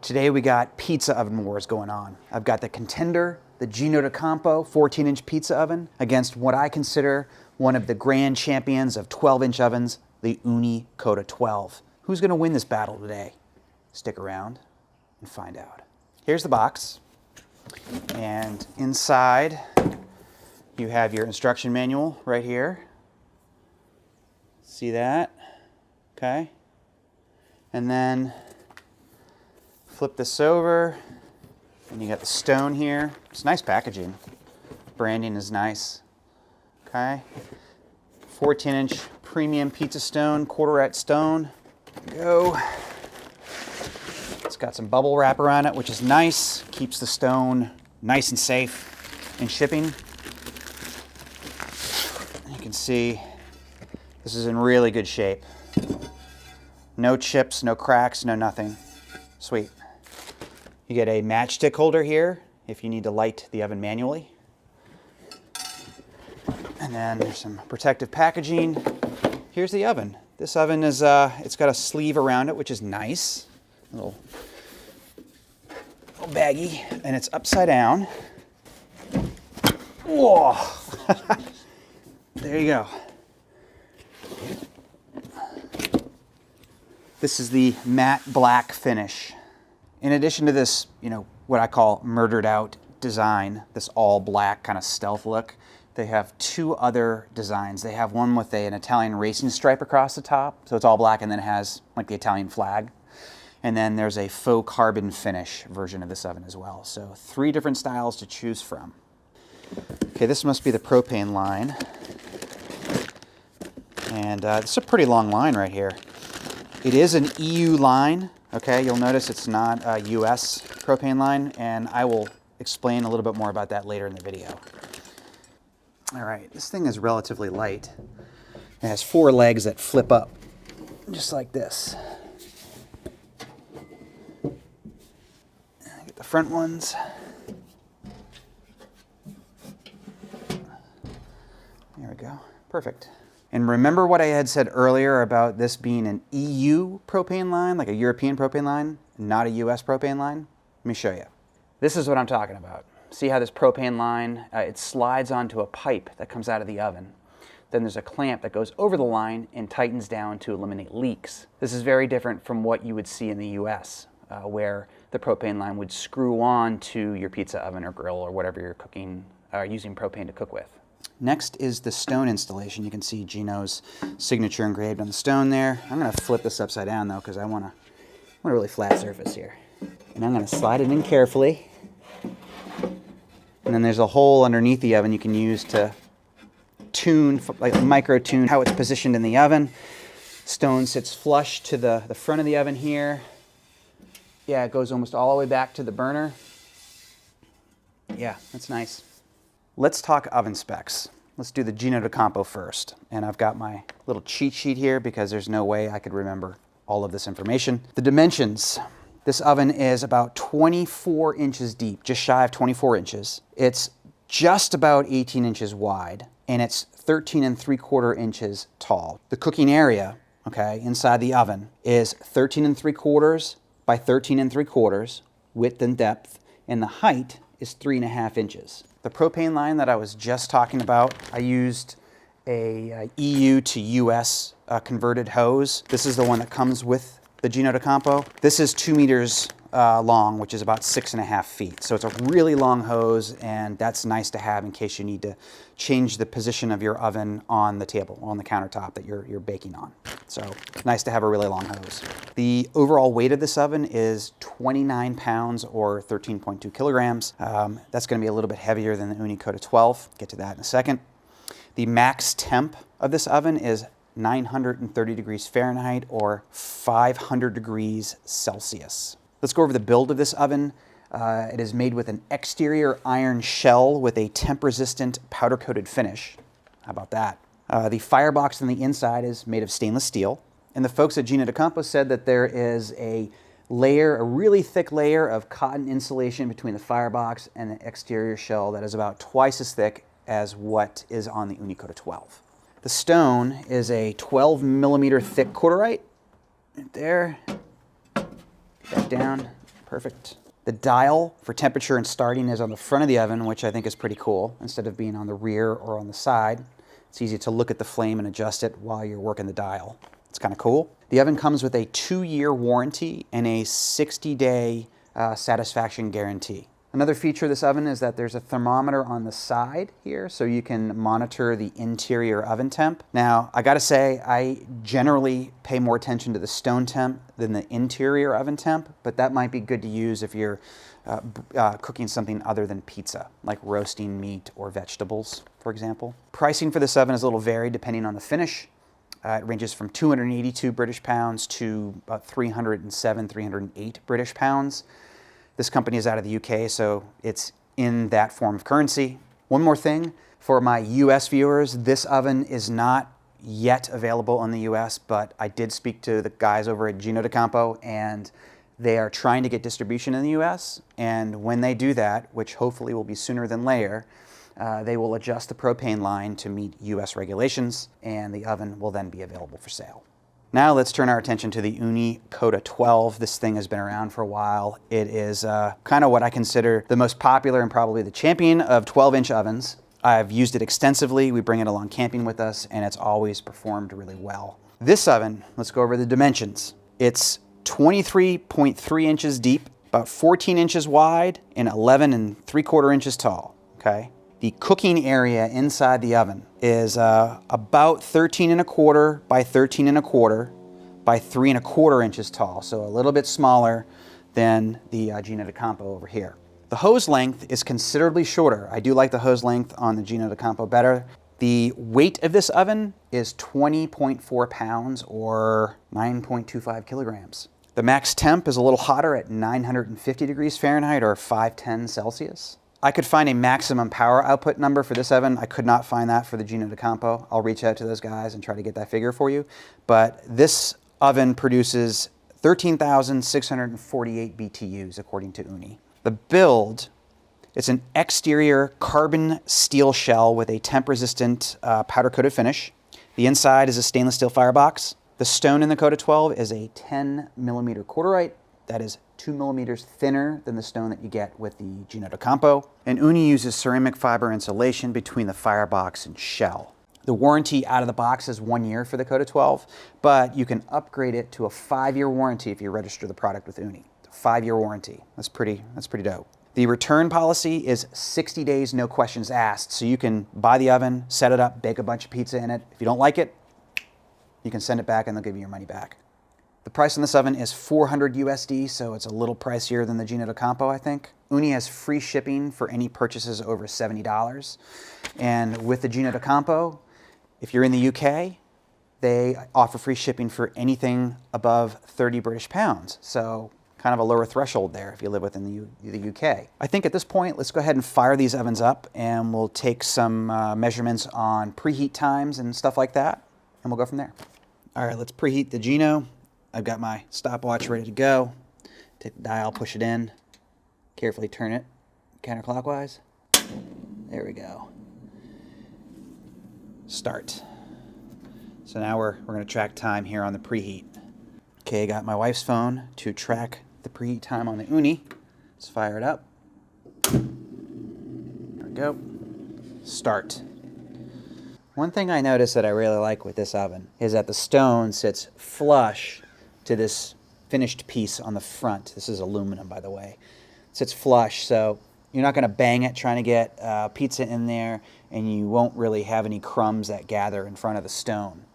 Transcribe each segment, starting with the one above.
Today we got pizza oven wars going on. I've got the contender, the Gino D'Acampo 14-inch pizza oven, against what I consider one of the grand champions of 12-inch ovens, the Ooni Koda 12. Who's gonna win this battle today? Stick around and find out. Here's the box, and inside you have your instruction manual right here. See that? Okay. And then flip this over, and you got the stone here. It's nice packaging. Branding is nice. Okay. 14-inch premium pizza stone, quarterette stone. Go. It's got some bubble wrap around it, which is nice. Keeps the stone nice and safe in shipping. You can see this is in really good shape. No chips, no cracks, no nothing. Sweet. You get a matchstick holder here if you need to light the oven manually. And then there's some protective packaging. Here's the oven. This oven is, it's got a sleeve around it, which is nice. A little baggy, and it's upside down. Whoa! There you go. This is the matte black finish. In addition to this, what I call murdered out design, this all black kind of stealth look, they have two other designs. They have one with an Italian racing stripe across the top, so it's all black and then it has like the Italian flag. And then there's a faux carbon finish version of this oven as well. So 3 different styles to choose from. Okay, this must be the propane line. And it's a pretty long line right here. It is an EU line, okay? You'll notice it's not a US propane line, and I will explain a little bit more about that later in the video. All right, this thing is relatively light. It has 4 legs that flip up, just like this. Get the front ones. There we go, perfect. And remember what I had said earlier about this being an EU propane line, like a European propane line, not a US propane line? Let me show you. This is what I'm talking about. See how this propane line, it slides onto a pipe that comes out of the oven. Then there's a clamp that goes over the line and tightens down to eliminate leaks. This is very different from what you would see in the US, where the propane line would screw on to your pizza oven or grill or whatever you're cooking, using propane to cook with. Next is the stone installation. You can see Gino's signature engraved on the stone there. I'm going to flip this upside down though, because I want a really flat surface here. And I'm going to slide it in carefully. And then there's a hole underneath the oven you can use to tune, like micro tune how it's positioned in the oven. Stone sits flush to the front of the oven here. Yeah, it goes almost all the way back to the burner. Yeah, that's nice. Let's talk oven specs. Let's do the Gino D'Acampo first. And I've got my little cheat sheet here because there's no way I could remember all of this information. The dimensions. This oven is about 24 inches deep, just shy of 24 inches. It's just about 18 inches wide, and it's 13 3/4 inches tall. The cooking area, okay, inside the oven is 13 3/4 by 13 3/4 width and depth, and the height is 3.5 inches. The propane line that I was just talking about, I used a EU to US converted hose. This is the one that comes with the Gino D'Acampo. This is 2 meters long, which is about 6.5 feet. So it's a really long hose, and that's nice to have in case you need to change the position of your oven on the table, on the countertop that you're baking on. So nice to have a really long hose. The overall weight of this oven is 29 pounds or 13.2 kilograms. That's gonna be a little bit heavier than the Ooni Koda 12. Get to that in a second. The max temp of this oven is 930 degrees Fahrenheit or 500 degrees Celsius. Let's go over the build of this oven. It is made with an exterior iron shell with a temp-resistant powder-coated finish. How about that? The firebox on the inside is made of stainless steel. And the folks at Gino D'Acampo said that there is a really thick layer of cotton insulation between the firebox and the exterior shell that is about twice as thick as what is on the Ooni Koda 12. The stone is a 12 millimeter thick corderite. Right there. Get that down. Perfect. The dial for temperature and starting is on the front of the oven, which I think is pretty cool. Instead of being on the rear or on the side, it's easy to look at the flame and adjust it while you're working the dial. It's kind of cool. The oven comes with a 2-year warranty and a 60-day satisfaction guarantee. Another feature of this oven is that there's a thermometer on the side here, so you can monitor the interior oven temp. Now, I gotta say, I generally pay more attention to the stone temp than the interior oven temp, but that might be good to use if you're cooking something other than pizza, like roasting meat or vegetables, for example. Pricing for this oven is a little varied depending on the finish. It ranges from 282 British pounds to about 307, 308 British pounds. This company is out of the UK, so it's in that form of currency. One more thing, for my US viewers, this oven is not yet available in the US, but I did speak to the guys over at Gino D'Acampo, and they are trying to get distribution in the US, and when they do that, which hopefully will be sooner than later, they will adjust the propane line to meet US regulations, and the oven will then be available for sale. Now let's turn our attention to the Ooni Koda 12. This thing has been around for a while. It is kind of what I consider the most popular and probably the champion of 12-inch ovens. I've used it extensively. We bring it along camping with us, and it's always performed really well. This oven, let's go over the dimensions. It's 23.3 inches deep, about 14 inches wide, and 11 3/4 inches tall, okay? The cooking area inside the oven is about 13 1/4 by 13 1/4 by 3 1/4 inches tall, so a little bit smaller than the Gino D'Acampo over here. The hose length is considerably shorter. I do like the hose length on the Gino D'Acampo better. The weight of this oven is 20.4 pounds or 9.25 kilograms. The max temp is a little hotter at 950 degrees Fahrenheit or 510 Celsius. I could find a maximum power output number for this oven. I could not find that for the Gino D'Acampo. I'll reach out to those guys and try to get that figure for you. But this oven produces 13,648 BTUs according to Ooni. The build, it's an exterior carbon steel shell with a temp-resistant powder-coated finish. The inside is a stainless steel firebox. The stone in the Koda 12 is a 10mm cordierite. That is 2 millimeters thinner than the stone that you get with the Gino D'Acampo. And Ooni uses ceramic fiber insulation between the firebox and shell. The warranty out of the box is 1 year for the Koda 12, but you can upgrade it to a 5-year warranty if you register the product with Ooni. It's a 5-year warranty. That's pretty dope. The return policy is 60 days, no questions asked. So you can buy the oven, set it up, bake a bunch of pizza in it. If you don't like it, you can send it back and they'll give you your money back. The price on this oven is $400 USD, so it's a little pricier than the Gino D'Acampo, I think. Ooni has free shipping for any purchases over $70. And with the Gino D'Acampo, if you're in the UK, they offer free shipping for anything above 30 British pounds. So kind of a lower threshold there if you live within the UK. I think at this point, let's go ahead and fire these ovens up, and we'll take some measurements on preheat times and stuff like that, and we'll go from there. All right, let's preheat the Gino. I've got my stopwatch ready to go. Take the dial, push it in, carefully turn it counterclockwise. There we go. Start. So now we're going to track time here on the preheat. Okay, I got my wife's phone to track the preheat time on the Ooni. Let's fire it up. There we go. Start. One thing I noticed that I really like with this oven is that the stone sits flush to this finished piece on the front. This is aluminum, by the way. It sits flush, so you're not going to bang it trying to get pizza in there, and you won't really have any crumbs that gather in front of the stone.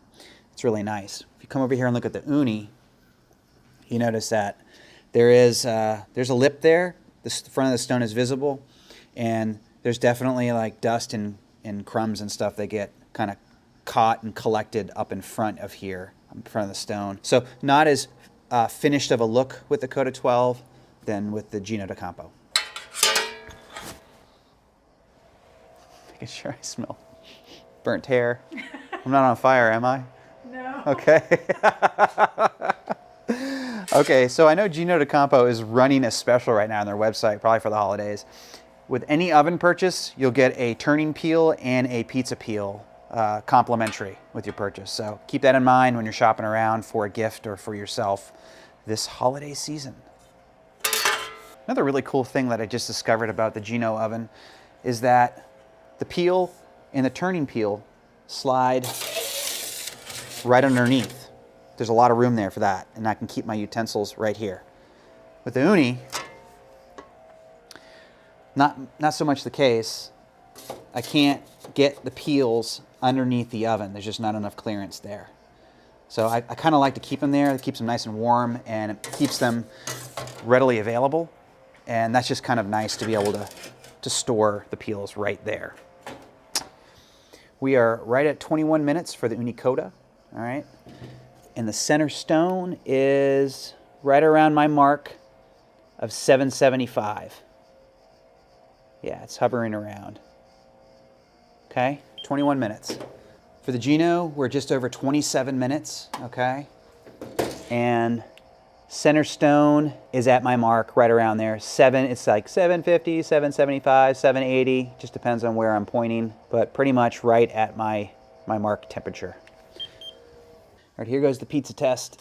It's really nice. If you come over here and look at the Ooni, you notice that there's a lip there. The front of the stone is visible, and there's definitely like dust and crumbs and stuff that get kind of caught and collected up in front of here, in front of the stone. So not as finished of a look with the Koda 12 than with the Gino D'Acampo. Making sure I smell burnt hair. I'm not on fire, am I? No. Okay. Okay, so I know Gino D'Acampo is running a special right now on their website, probably for the holidays. With any oven purchase, you'll get a turning peel and a pizza peel complimentary with your purchase. So keep that in mind when you're shopping around for a gift or for yourself this holiday season. Another really cool thing that I just discovered about the Gino oven is that the peel and the turning peel slide right underneath. There's a lot of room there for that, and I can keep my utensils right here. With the Ooni, not so much the case. I can't get the peels underneath the oven. There's just not enough clearance there. So I kind of like to keep them there. It keeps them nice and warm, and it keeps them readily available. And that's just kind of nice to be able to store the peels right there. We are right at 21 minutes for the Ooni Koda, all right? And the center stone is right around my mark of 775. Yeah, it's hovering around. Okay, 21 minutes. For the Gino, we're just over 27 minutes, okay? And center stone is at my mark right around there. It's like 750, 775, 780, just depends on where I'm pointing, but pretty much right at my mark temperature. All right, here goes the pizza test.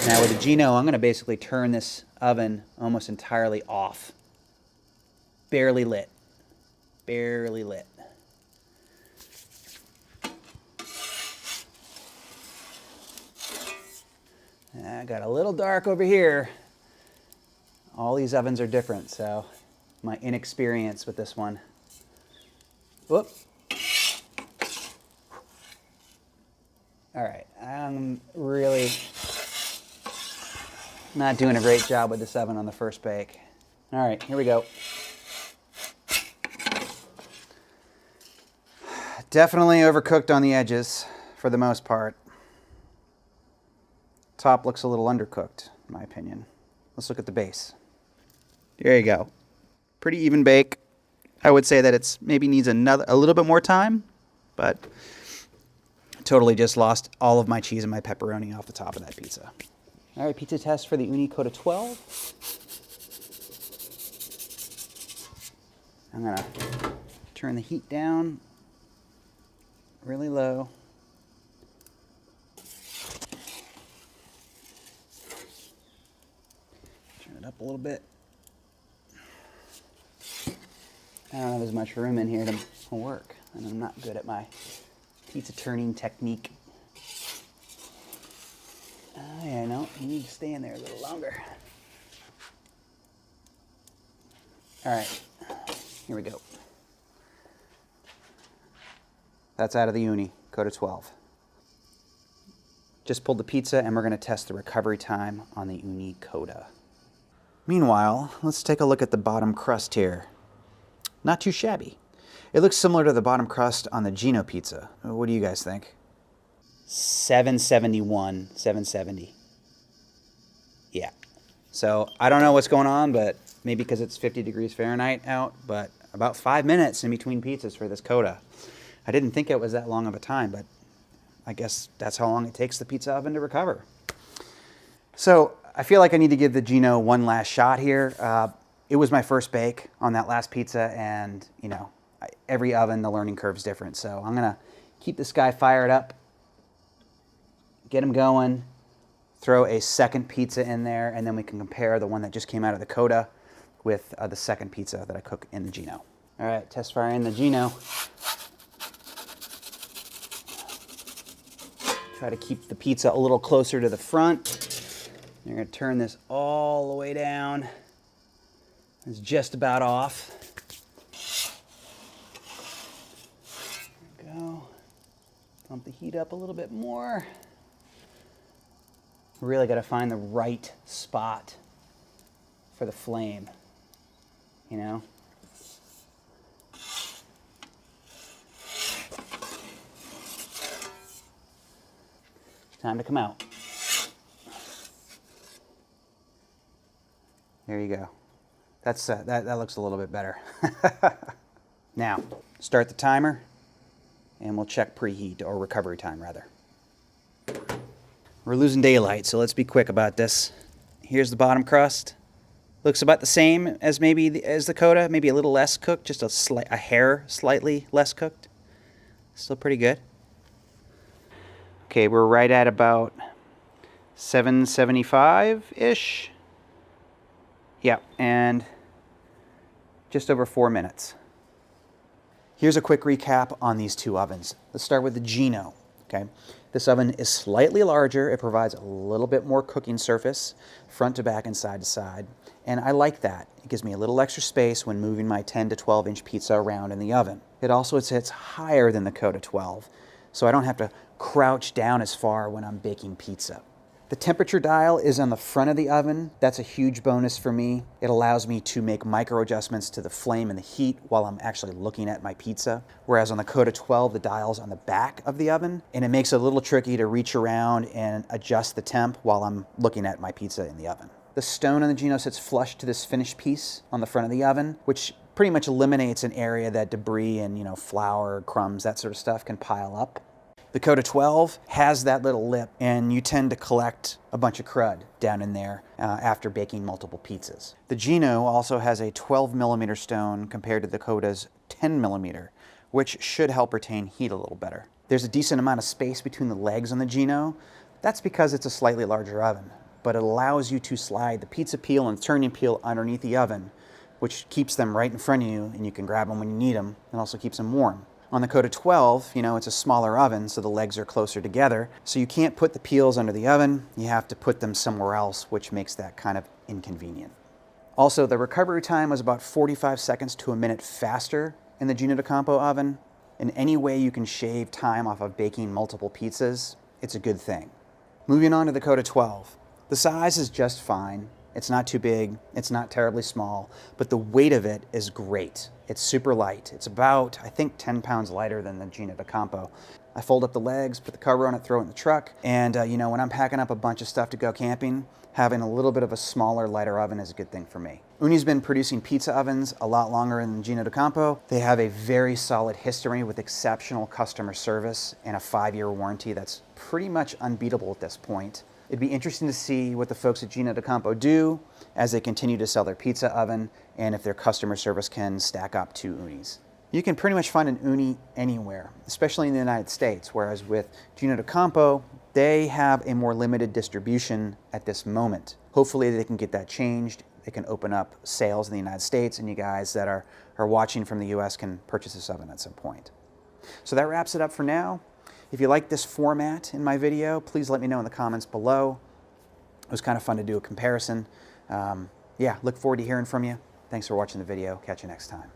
Now with the Gino, I'm gonna basically turn this oven almost entirely off. Barely lit, barely lit. I got a little dark over here. All these ovens are different, so my inexperience with this one. Whoop. All right, I'm really not doing a great job with this oven on the first bake. All right, here we go. Definitely overcooked on the edges for the most part. Top looks a little undercooked, in my opinion. Let's look at the base. There you go. Pretty even bake. I would say that it's maybe needs a little bit more time, but totally just lost all of my cheese and my pepperoni off the top of that pizza. All right, pizza test for the Ooni Koda 12. I'm gonna turn the heat down really low. Turn it up a little bit. I don't have as much room in here to work, and I'm not good at my pizza turning technique. Oh yeah, no, you need to stay in there a little longer. All right, here we go. That's out of the Ooni Koda 12. Just pulled the pizza, and we're going to test the recovery time on the Ooni Koda. Meanwhile, let's take a look at the bottom crust here. Not too shabby. It looks similar to the bottom crust on the Gino Pizza. What do you guys think? 771, 770. Yeah. So I don't know what's going on, but maybe because it's 50 degrees Fahrenheit out, but about 5 minutes in between pizzas for this Koda. I didn't think it was that long of a time, but I guess that's how long it takes the pizza oven to recover. So I feel like I need to give the Gino one last shot here. It was my first bake on that last pizza, and you know, every oven, the learning curve is different. So I'm gonna keep this guy fired up, get him going, throw a second pizza in there, and then we can compare the one that just came out of the Koda with the second pizza that I cook in the Gino. All right, test fire in the Gino. Try to keep the pizza a little closer to the front. You're gonna turn this all the way down. It's just about off. There we go. Pump the heat up a little bit more. Really got to find the right spot for the flame, you know? Time to come out. There you go. That looks a little bit better. Now, start the timer, and we'll check preheat, or recovery time, rather. We're losing daylight, so let's be quick about this. Here's the bottom crust. Looks about the same as maybe as the Koda, maybe a little less cooked, just a hair slightly less cooked. Still pretty good. Okay, we're right at about 775-ish. Yeah, and just over 4 minutes. Here's a quick recap on these two ovens. Let's start with the Gino, okay? This oven is slightly larger. It provides a little bit more cooking surface, front to back and side to side. And I like that. It gives me a little extra space when moving my 10 to 12 inch pizza around in the oven. It also sits higher than the Koda 12, so I don't have to crouch down as far when I'm baking pizza. The temperature dial is on the front of the oven. That's a huge bonus for me. It allows me to make micro adjustments to the flame and the heat while I'm actually looking at my pizza. Whereas on the Koda 12, the dial's on the back of the oven, and it makes it a little tricky to reach around and adjust the temp while I'm looking at my pizza in the oven. The stone on the Gino sits flush to this finished piece on the front of the oven, which pretty much eliminates an area that debris and flour, crumbs, that sort of stuff can pile up. The Koda 12 has that little lip, and you tend to collect a bunch of crud down in there after baking multiple pizzas. The Gino also has a 12 millimeter stone compared to the Koda's 10 millimeter, which should help retain heat a little better. There's a decent amount of space between the legs on the Gino. That's because it's a slightly larger oven, but it allows you to slide the pizza peel and turning peel underneath the oven, which keeps them right in front of you, and you can grab them when you need them, and also keeps them warm. On the Koda 12, it's a smaller oven, so the legs are closer together. So you can't put the peels under the oven. You have to put them somewhere else, which makes that kind of inconvenient. Also, the recovery time was about 45 seconds to a minute faster in the Gino D'Acampo oven. In any way you can shave time off of baking multiple pizzas, it's a good thing. Moving on to the Koda 12. The size is just fine. It's not too big, it's not terribly small, but the weight of it is great. It's super light. It's about, I think, 10 pounds lighter than the Gino D'Acampo. I fold up the legs, put the cover on it, throw it in the truck, and when I'm packing up a bunch of stuff to go camping, having a little bit of a smaller, lighter oven is a good thing for me. Ooni's been producing pizza ovens a lot longer than Gino D'Acampo. They have a very solid history with exceptional customer service and a 5-year warranty that's pretty much unbeatable at this point. It'd be interesting to see what the folks at Gino D'Acampo do as they continue to sell their pizza oven and if their customer service can stack up to Ooni's. You can pretty much find an Ooni anywhere, especially in the United States, whereas with Gino D'Acampo, they have a more limited distribution at this moment. Hopefully they can get that changed. They can open up sales in the United States, and you guys that are watching from the US can purchase this oven at some point. So that wraps it up for now. If you like this format in my video, please let me know in the comments below. It was kind of fun to do a comparison. Yeah, look forward to hearing from you. Thanks for watching the video. Catch you next time.